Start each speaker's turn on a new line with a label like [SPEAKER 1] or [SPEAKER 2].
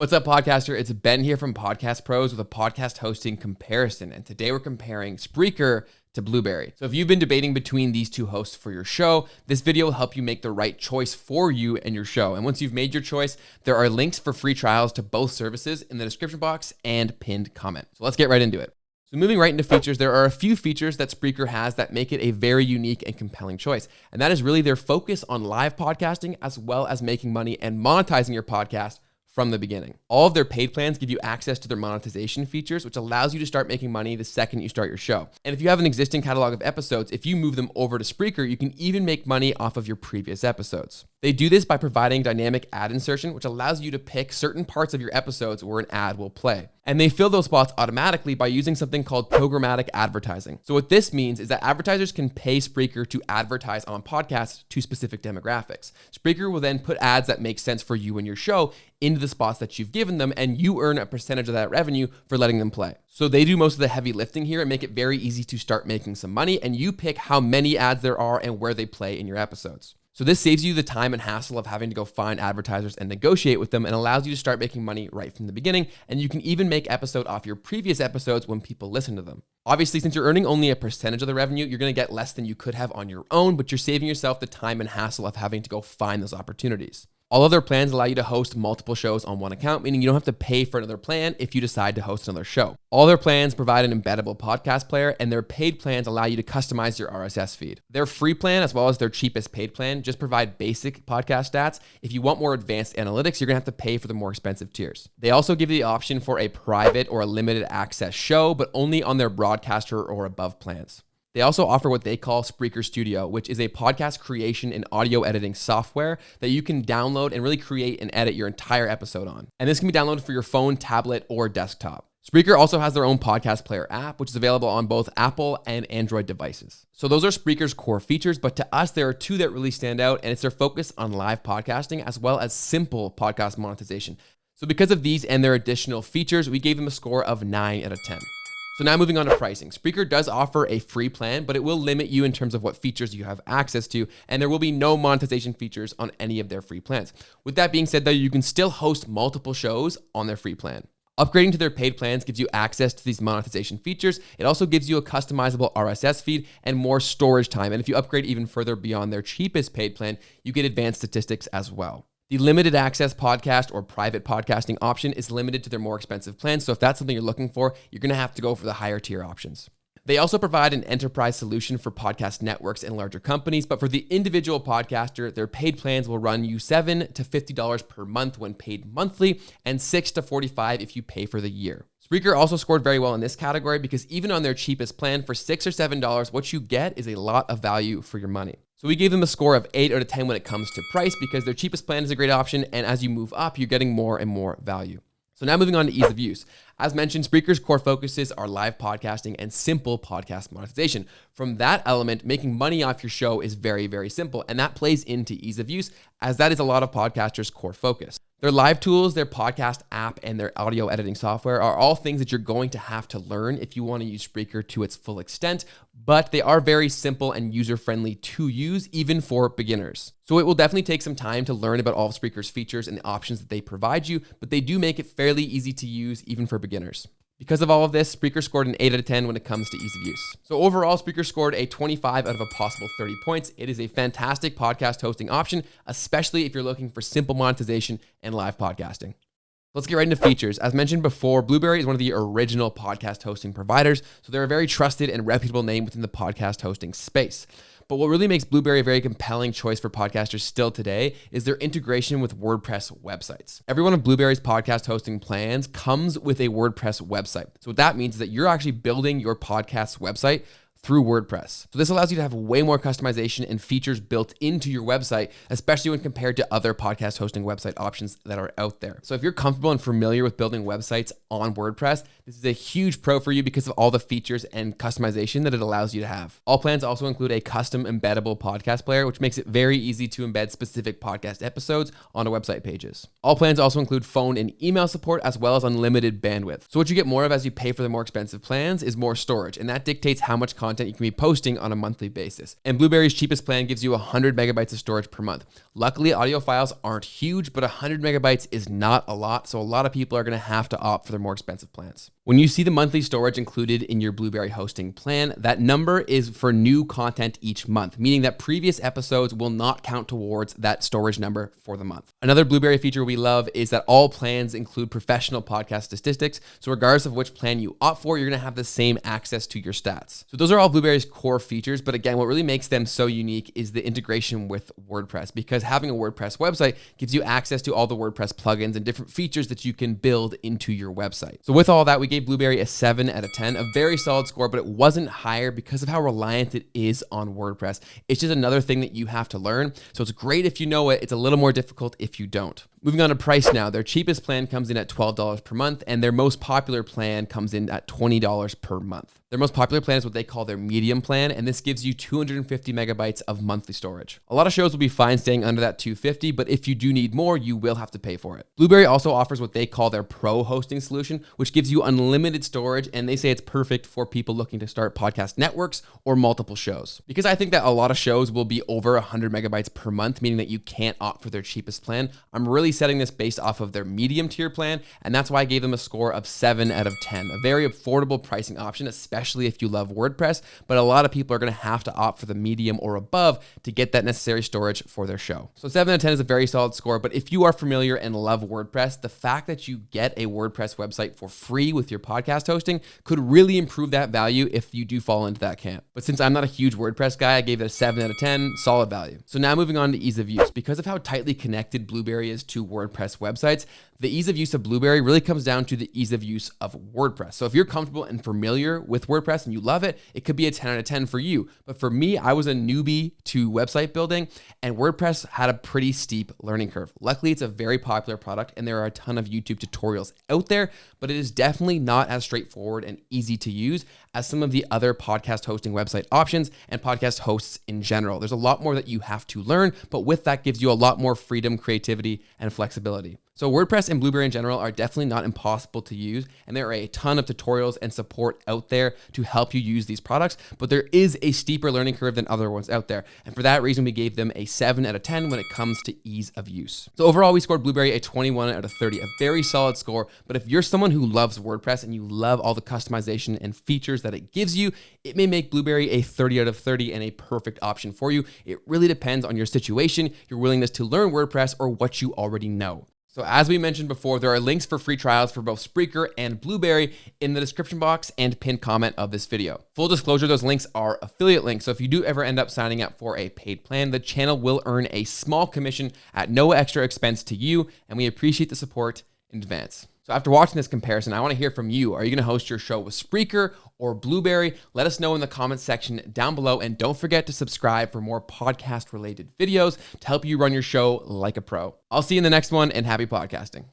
[SPEAKER 1] What's up, podcaster? It's Ben here from Podcast Pros with a podcast hosting comparison. And today we're comparing Spreaker to Blubrry. So if you've been debating between these two hosts for your show, this video will help you make the right choice for you and your show. And once you've made your choice, there are links for free trials to both services in the description box and pinned comment. So let's get right into it. So moving right into features, there are a few features that Spreaker has that make it a very unique and compelling choice. And that is really their focus on live podcasting as well as making money and monetizing your podcast from the beginning. All of their paid plans give you access to their monetization features, which allows you to start making money the second you start your show. And if you have an existing catalog of episodes, if you move them over to Spreaker, you can even make money off of your previous episodes. They do this by providing dynamic ad insertion, which allows you to pick certain parts of your episodes where an ad will play. And they fill those spots automatically by using something called programmatic advertising. So what this means is that advertisers can pay Spreaker to advertise on podcasts to specific demographics. Spreaker will then put ads that make sense for you and your show into the spots that you've given them, and you earn a percentage of that revenue for letting them play. So they do most of the heavy lifting here and make it very easy to start making some money, and you pick how many ads there are and where they play in your episodes. So this saves you the time and hassle of having to go find advertisers and negotiate with them, and allows you to start making money right from the beginning. And you can even make episode off your previous episodes when people listen to them. Obviously, since you're earning only a percentage of the revenue, you're going to get less than you could have on your own, but you're saving yourself the time and hassle of having to go find those opportunities. All of their plans allow you to host multiple shows on one account, meaning you don't have to pay for another plan if you decide to host another show. All their plans provide an embeddable podcast player, and their paid plans allow you to customize your RSS feed. Their free plan, as well as their cheapest paid plan, just provide basic podcast stats. If you want more advanced analytics, you're gonna have to pay for the more expensive tiers. They also give you the option for a private or a limited access show, but only on their broadcaster or above plans. They also offer what they call Spreaker Studio, which is a podcast creation and audio editing software that you can download and really create and edit your entire episode on. And this can be downloaded for your phone, tablet, or desktop. Spreaker also has their own podcast player app, which is available on both Apple and Android devices. So those are Spreaker's core features, but to us, there are two that really stand out, and it's their focus on live podcasting as well as simple podcast monetization. So because of these and their additional features, we gave them a score of 9 out of 10. So now moving on to pricing. Spreaker does offer a free plan, but it will limit you in terms of what features you have access to, and there will be no monetization features on any of their free plans. With that being said, though, you can still host multiple shows on their free plan. Upgrading to their paid plans gives you access to these monetization features. It also gives you a customizable RSS feed and more storage time. And if you upgrade even further beyond their cheapest paid plan, you get advanced statistics as well. The limited access podcast or private podcasting option is limited to their more expensive plans. So if that's something you're looking for, you're going to have to go for the higher tier options. They also provide an enterprise solution for podcast networks and larger companies, but for the individual podcaster, their paid plans will run you $7 to $50 per month when paid monthly, and $6 to $45 if you pay for the year. Spreaker also scored very well in this category because even on their cheapest plan for $6 or $7, what you get is a lot of value for your money. So we gave them a score of 8 out of 10 when it comes to price because their cheapest plan is a great option, and as you move up, you're getting more and more value. So now moving on to ease of use. As mentioned, Spreaker's core focuses are live podcasting and simple podcast monetization. From that element, making money off your show is very, very simple, and that plays into ease of use, as that is a lot of podcasters' core focus. Their live tools, their podcast app, and their audio editing software are all things that you're going to have to learn if you want to use Spreaker to its full extent, but they are very simple and user-friendly to use, even for beginners. So it will definitely take some time to learn about all of Spreaker's features and the options that they provide you, but they do make it fairly easy to use, even for beginners. Because of all of this, Spreaker scored an 8 out of 10 when it comes to ease of use. So overall, Spreaker scored a 25 out of a possible 30 points. It is a fantastic podcast hosting option, especially if you're looking for simple monetization and live podcasting. Let's get right into features. As mentioned before, Blubrry is one of the original podcast hosting providers, so they're a very trusted and reputable name within the podcast hosting space. But what really makes Blubrry a very compelling choice for podcasters still today is their integration with WordPress websites. Every one of Blubrry's podcast hosting plans comes with a WordPress website. So what that means is that you're actually building your podcast's website through WordPress. So this allows you to have way more customization and features built into your website, especially when compared to other podcast hosting website options that are out there. So if you're comfortable and familiar with building websites on WordPress, this is a huge pro for you because of all the features and customization that it allows you to have. All plans also include a custom embeddable podcast player, which makes it very easy to embed specific podcast episodes onto website pages. All plans also include phone and email support as well as unlimited bandwidth. So what you get more of as you pay for the more expensive plans is more storage, and that dictates how much content content you can be posting on a monthly basis. And Blubrry's cheapest plan gives you 100 megabytes of storage per month. Luckily, audio files aren't huge, but 100 megabytes is not a lot, so a lot of people are going to have to opt for their more expensive plans. When you see the monthly storage included in your Blubrry hosting plan, that number is for new content each month, meaning that previous episodes will not count towards that storage number for the month. Another Blubrry feature we love is that all plans include professional podcast statistics. So regardless of which plan you opt for, you're going to have the same access to your stats. So those are all Blubrry's core features. But again, what really makes them so unique is the integration with WordPress, because having a WordPress website gives you access to all the WordPress plugins and different features that you can build into your website. So with all that, we gave Blubrry a 7 out of 10, a very solid score, but it wasn't higher because of how reliant it is on WordPress. It's just another thing that you have to learn. So it's great if you know it. It's a little more difficult if you don't. Moving on to price now. Their cheapest plan comes in at $12 per month, and their most popular plan comes in at $20 per month. Their most popular plan is what they call their medium plan, and this gives you 250 megabytes of monthly storage. A lot of shows will be fine staying under that 250, but if you do need more, you will have to pay for it. Blubrry also offers what they call their pro hosting solution, which gives you unlimited storage, and they say it's perfect for people looking to start podcast networks or multiple shows. Because I think that a lot of shows will be over 100 megabytes per month, meaning that you can't opt for their cheapest plan, I'm really setting this based off of their medium tier plan, and that's why I gave them a score of 7 out of 10. A very affordable pricing option, especially if you love WordPress, but a lot of people are going to have to opt for the medium or above to get that necessary storage for their show. So 7 out of 10 is a very solid score, but if you are familiar and love WordPress, the fact that you get a WordPress website for free with your podcast hosting could really improve that value if you do fall into that camp. But since I'm not a huge WordPress guy, I gave it a 7 out of 10, solid value. So now moving on to ease of use. Because of how tightly connected Blubrry is to WordPress websites, the ease of use of Blubrry really comes down to the ease of use of WordPress. So if you're comfortable and familiar with WordPress and you love it, it could be a 10 out of 10 for you. But for me, I was a newbie to website building, and WordPress had a pretty steep learning curve. Luckily, it's a very popular product and there are a ton of YouTube tutorials out there, but it is definitely not as straightforward and easy to use as some of the other podcast hosting website options and podcast hosts in general. There's a lot more that you have to learn, but with that gives you a lot more freedom, creativity, and flexibility. So WordPress and Blubrry in general are definitely not impossible to use, and there are a ton of tutorials and support out there to help you use these products, but there is a steeper learning curve than other ones out there. And for that reason, we gave them a 7 out of 10 when it comes to ease of use. So overall, we scored Blubrry a 21 out of 30, a very solid score. But if you're someone who loves WordPress and you love all the customization and features that it gives you, it may make Blubrry a 30 out of 30 and a perfect option for you. It really depends on your situation, your willingness to learn WordPress, or what you already know. So as we mentioned before, there are links for free trials for both Spreaker and Blubrry in the description box and pinned comment of this video. Full disclosure, those links are affiliate links. So if you do ever end up signing up for a paid plan, the channel will earn a small commission at no extra expense to you, and we appreciate the support in advance. So after watching this comparison, I want to hear from you. Are you going to host your show with Spreaker or Blubrry? Let us know in the comments section down below, and don't forget to subscribe for more podcast related videos to help you run your show like a pro. I'll see you in the next one, and happy podcasting.